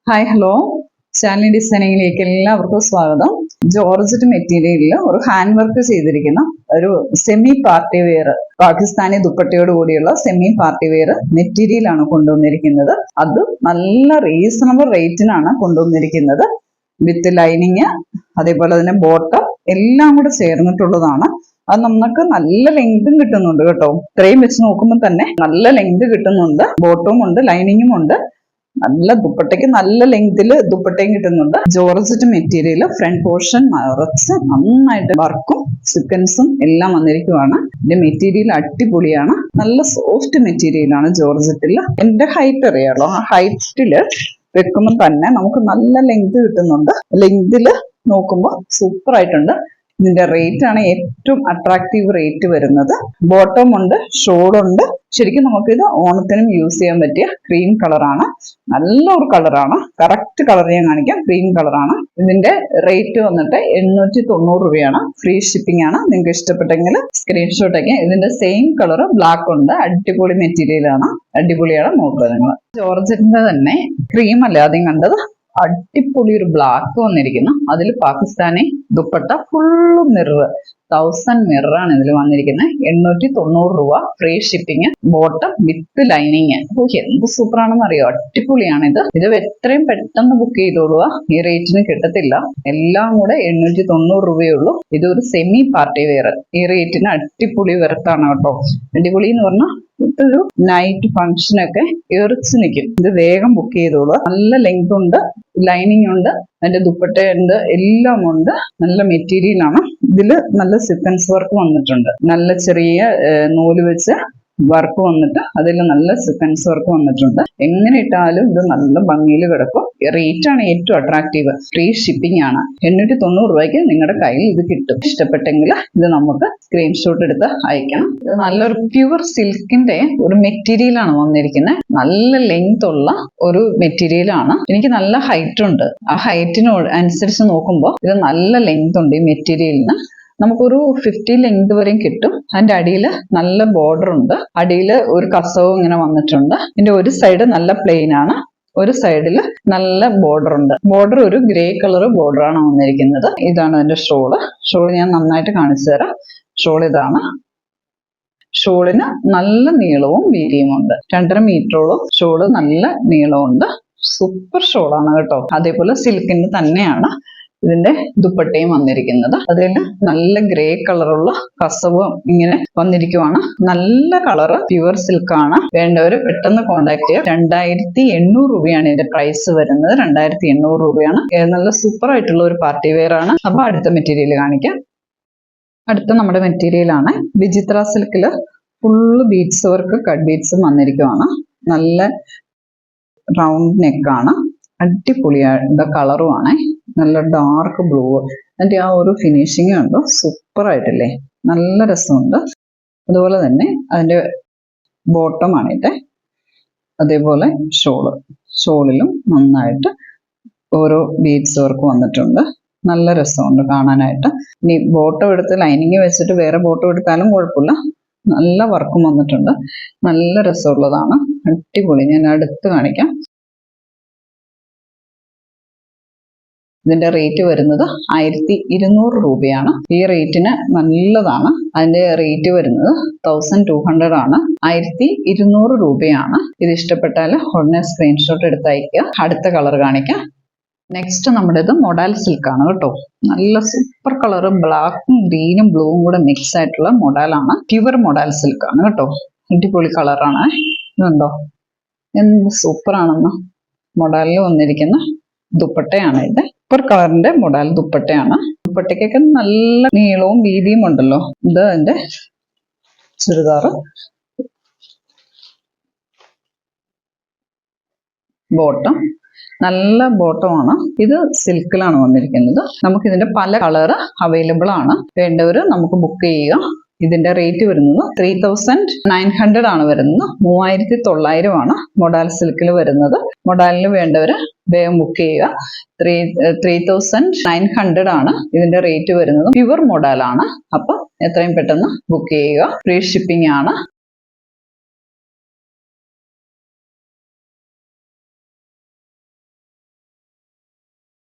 Hi hello, channel ഡിസൈനിങ്ങിലേക്ക് എല്ലാവർക്കും സ്വാഗതം. Georgette മെറ്റീരിയലിൽ ഒരു ഹാൻഡ് വർക്ക് ചെയ്തിരിക്കുന്ന ഒരു സെമി പാർട്ടി വെയർ, പാകിസ്ഥാനി ദുപ്പട്ടയോട് കൂടിയുള്ള സെമി പാർട്ടി വെയർ മെറ്റീരിയലാണ് കൊണ്ടുവന്നിരിക്കുന്നത്. അത് നല്ല റീസണബിൾ റേറ്റിനാണ് കൊണ്ടുവന്നിരിക്കുന്നത്. വിത്ത് ലൈനിങ്, അതേപോലെ തന്നെ ബോട്ടം എല്ലാം കൂടെ ചേർന്നിട്ടുള്ളതാണ്. അത് നമുക്ക് നല്ല ലെങ്തും കിട്ടുന്നുണ്ട് കേട്ടോ. ഇത്രയും വെച്ച് നോക്കുമ്പോൾ തന്നെ നല്ല ലെങ്ത് കിട്ടുന്നുണ്ട്. ബോട്ടവും ഉണ്ട്, ലൈനിങ്ങും ഉണ്ട്. നല്ല ദുപ്പട്ടയ്ക്ക് നല്ല ലെങ്തിൽ ദുപ്പട്ടയും കിട്ടുന്നുണ്ട്. ജോർജറ്റ് മെറ്റീരിയൽ, ഫ്രണ്ട് പോർഷൻ നിറച്ച് നന്നായിട്ട് വർക്കും സീക്വൻസും എല്ലാം വന്നിരിക്കുവാണ്. ഇതിന്റെ മെറ്റീരിയൽ അടിപൊളിയാണ്. നല്ല സോഫ്റ്റ് മെറ്റീരിയലാണ് ജോർജറ്റിൽ. എന്റെ ഹൈറ്റ് അറിയാലോ, ആ ഹൈറ്റില് വെക്കുമ്പോൾ തന്നെ നമുക്ക് നല്ല ലെങ്ത് കിട്ടുന്നുണ്ട്. ലെങ്തിൽ നോക്കുമ്പോൾ സൂപ്പർ ആയിട്ടുണ്ട്. ഇതിന്റെ റേറ്റ് ആണ് ഏറ്റവും അട്രാക്റ്റീവ് റേറ്റ് വരുന്നത്. ബോട്ടം ഉണ്ട്, ഷോളുണ്ട്. ശരിക്കും നമുക്കിത് ഓണത്തിനും യൂസ് ചെയ്യാൻ പറ്റിയ ക്രീം കളറാണ്. നല്ലൊരു കളറാണ്. കറക്റ്റ് കളർ ഞാൻ കാണിക്കാം. ക്രീം കളറാണ്. ഇതിന്റെ റേറ്റ് വന്നിട്ട് 890 രൂപയാണ്. ഫ്രീ ഷിപ്പിംഗ് ആണ്. നിങ്ങൾക്ക് ഇഷ്ടപ്പെട്ടെങ്കിൽ സ്ക്രീൻഷോട്ട് ഒക്കെ. ഇതിന്റെ സെയിം കളർ ബ്ലാക്ക് ഉണ്ട്. അടിപൊളി മെറ്റീരിയൽ ആണ്. അടിപൊളിയാണ്. നോക്കുക നിങ്ങൾ. ജോർജറ്റിന്റെ തന്നെ ക്രീം അല്ലേ ആദ്യം കണ്ടത്. അടിപൊളി ഒരു ബ്ലാക്ക് വന്നിരിക്കുന്നു. അതിൽ പാകിസ്ഥാനി ദുപ്പട്ട ഫുള്ള് മിറർ, 1000 മിററാണ് ഇതിൽ വന്നിരിക്കുന്നത്. 890 രൂപ. Free shipping. Bottom with lining. എന്ത് സൂപ്പർ ആണെന്ന് അറിയോ. അടിപൊളിയാണ് ഇത്. ഇത് എത്രയും പെട്ടെന്ന് ബുക്ക് ചെയ്തോളുക. ഈ റേറ്റിന് കിട്ടത്തില്ല. എല്ലാം കൂടെ 890 രൂപയേ ഉള്ളൂ. ഇതൊരു സെമി പാർട്ടി വെയർ. ഈ റേറ്റിന് അടിപൊളി വെറുത്താണ് കേട്ടോ. അടിപൊളി എന്ന് പറഞ്ഞാൽ ഇതൊരു നൈറ്റ് ഫംഗ്ഷനൊക്കെ എറിച്ച് നിൽക്കും. ഇത് വേഗം ബുക്ക് ചെയ്തോളൂ. നല്ല ലെങ്ത് ഉണ്ട്, ലൈനിങ് ഉണ്ട്, അതിന്റെ ദുപ്പട്ടയുണ്ട്, എല്ലാം ഉണ്ട്. നല്ല മെറ്റീരിയൽ ആണ്. ഇതില് നല്ല സീക്വൻസ് വർക്ക് വന്നിട്ടുണ്ട്. നല്ല ചെറിയ നൂല് വെച്ച് വർക്ക് വന്നിട്ട് അതിൽ നല്ല സീക്വൻസ് വർക്ക് വന്നിട്ടുണ്ട്. എങ്ങനെ ഇട്ടാലും ഇത് നല്ല ഭംഗിയിൽ കിടക്കും. റേറ്റ് ആണ് ഏറ്റവും അട്രാക്റ്റീവ്. ഫ്രീ ഷിപ്പിംഗ് ആണ്. 890 രൂപയ്ക്ക് നിങ്ങളുടെ കയ്യിൽ ഇത് കിട്ടും. ഇഷ്ടപ്പെട്ടെങ്കിൽ ഇത് നമുക്ക് സ്ക്രീൻഷോട്ട് എടുത്ത് അയക്കണം. ഇത് നല്ലൊരു പ്യുവർ സിൽക്കിന്റെ ഒരു മെറ്റീരിയൽ ആണ് വന്നിരിക്കുന്നത്. നല്ല ലെങ്ത് ഉള്ള ഒരു മെറ്റീരിയൽ ആണ്. എനിക്ക് നല്ല ഹൈറ്റ് ഉണ്ട്. ആ ഹൈറ്റിനോട് അനുസരിച്ച് നോക്കുമ്പോൾ ഇത് നല്ല ലെങ്ത് ഉണ്ട് ഈ മെറ്റീരിയലിന്. നമുക്കൊരു 50 ലെങ്ത് വരെയും കിട്ടും. അതിന്റെ അടിയിൽ നല്ല ബോർഡർ ഉണ്ട്. അടിയിൽ ഒരു കസവും ഇങ്ങനെ വന്നിട്ടുണ്ട്. ഇതിന്റെ ഒരു സൈഡ് നല്ല പ്ലെയിൻ ആണ്, ഒരു സൈഡിൽ നല്ല ബോർഡർ ഉണ്ട്. ബോർഡർ ഒരു ഗ്രേ കളർ ബോർഡർ ആണ് വന്നിരിക്കുന്നത്. ഇതാണ് അതിന്റെ ഷോള്. ഷോള് ഞാൻ നന്നായിട്ട് കാണിച്ചു തരാം. ഷോൾ ഇതാണ്. ഷോളിന് നല്ല നീളവും വീതിയും ഉണ്ട്. 2.5 മീറ്ററോളം ഷോള് നല്ല നീളമുണ്ട്. സൂപ്പർ ഷോളാണ് കേട്ടോ. അതേപോലെ സിൽക്കിന്റെ തന്നെയാണ് ഇതിന്റെ ദുപ്പട്ടയും വന്നിരിക്കുന്നത്. അതിൽ നല്ല ഗ്രേ കളറുള്ള കസവും ഇങ്ങനെ വന്നിരിക്കുവാണ്. നല്ല കളറ്, പ്യുവർ സിൽക്കാണ്. വേണ്ടവര് പെട്ടെന്ന് കോണ്ടാക്ട് ചെയ്യുക. 2800 രൂപയാണ് ഇതിന്റെ പ്രൈസ് വരുന്നത്. 2800 രൂപയാണ്. നല്ല സൂപ്പർ ആയിട്ടുള്ള ഒരു പാർട്ടി വെയർ ആണ്. അപ്പൊ അടുത്ത മെറ്റീരിയൽ കാണിക്കാം. അടുത്ത നമ്മുടെ മെറ്റീരിയൽ ആണ്. വിചിത്ര സിൽക്കില് ഫുള്ള് ബീഡ്സ് വർക്ക്, കട്ട് ബീഡ്സും വന്നിരിക്കുവാണ്. നല്ല റൗണ്ട് നെക്കാണ്. അടിപൊളിയായിട്ട് കളറുമാണ്. നല്ല ഡാർക്ക് ബ്ലൂ. അതിന്റെ ആ ഒരു ഫിനിഷിങ് ഉണ്ട്. സൂപ്പർ ആയിട്ടല്ലേ. നല്ല രസമുണ്ട്. അതുപോലെ തന്നെ അതിന്റെ ബോട്ടമാണ് ഇത്. അതേപോലെ ഷോളിലും നന്നായിട്ട് ഓരോ ബീഡ്സ് വർക്ക് വന്നിട്ടുണ്ട്. നല്ല രസമുണ്ട് കാണാനായിട്ട്. ഇനി ബോട്ടം എടുത്ത് ലൈനിങ് വെച്ചിട്ട് വേറെ ബോട്ടം എടുത്താലും കുഴപ്പമില്ല. നല്ല വർക്കും വന്നിട്ടുണ്ട്. നല്ല രസമുള്ളതാണ്. അടിപൊളി. ഞാൻ അടുത്ത് കാണിക്കാം. ഇതിന്റെ റേറ്റ് വരുന്നത് 1200 രൂപയാണ്. ഈ റേറ്റിന് നല്ലതാണ്. അതിന്റെ റേറ്റ് വരുന്നത് 1200 ആണ്. 1200 രൂപയാണ്. ഇത് ഇഷ്ടപ്പെട്ടാൽ ഉടനെ സ്ക്രീൻഷോട്ട് എടുത്ത് അയക്കുക. അടുത്ത കളർ കാണിക്കാം. നെക്സ്റ്റ് നമ്മുടേത് മൊഡാൽ സിൽക്ക് ആണ് കേട്ടോ. നല്ല സൂപ്പർ കളർ. ബ്ലാക്കും ഗ്രീനും ബ്ലൂവും കൂടെ മിക്സ് ആയിട്ടുള്ള മൊഡാലാണ്. പ്യുവർ മൊഡാൽ സിൽക്ക് ആണ് കേട്ടോ. അടിപൊളി കളറാണ്. ഇതുണ്ടോ എന്ത് സൂപ്പർ ആണെന്ന്. മൊഡാലിൽ വന്നിരിക്കുന്ന ദുപ്പട്ടയാണ് ഇത്. സൂപ്പർ കളറിന്റെ മൊഡാൽ ദുപ്പട്ടയാണ്. ദുപ്പട്ടയ്ക്കൊക്കെ നല്ല നീളവും വീതിയും ഉണ്ടല്ലോ. ഇത് അതിന്റെ ചുരിദാറ്. ബോട്ടം നല്ല ബോട്ടമാണ്. ഇത് സിൽക്കിലാണ് വന്നിരിക്കുന്നത്. നമുക്ക് ഇതിന്റെ പല കളർ അവൈലബിൾ ആണ്. വേണ്ടവര് നമുക്ക് ബുക്ക് ചെയ്യുക. ഇതിന്റെ റേറ്റ് വരുന്നത് 3900 ആണ് വരുന്നത്. 3900 ആണ് മൊഡാൽ സിൽക്കിൽ വരുന്നത്. മൊഡാലിന് വേണ്ടവര് വേഗം ബുക്ക് ചെയ്യുക. 3900 ആണ് ഇതിന്റെ റേറ്റ് വരുന്നത്. പ്യുവർ മൊഡാലാണ്. അപ്പൊ എത്രയും പെട്ടെന്ന് ബുക്ക് ചെയ്യുക. ഫ്രീ ഷിപ്പിംഗ് ആണ്.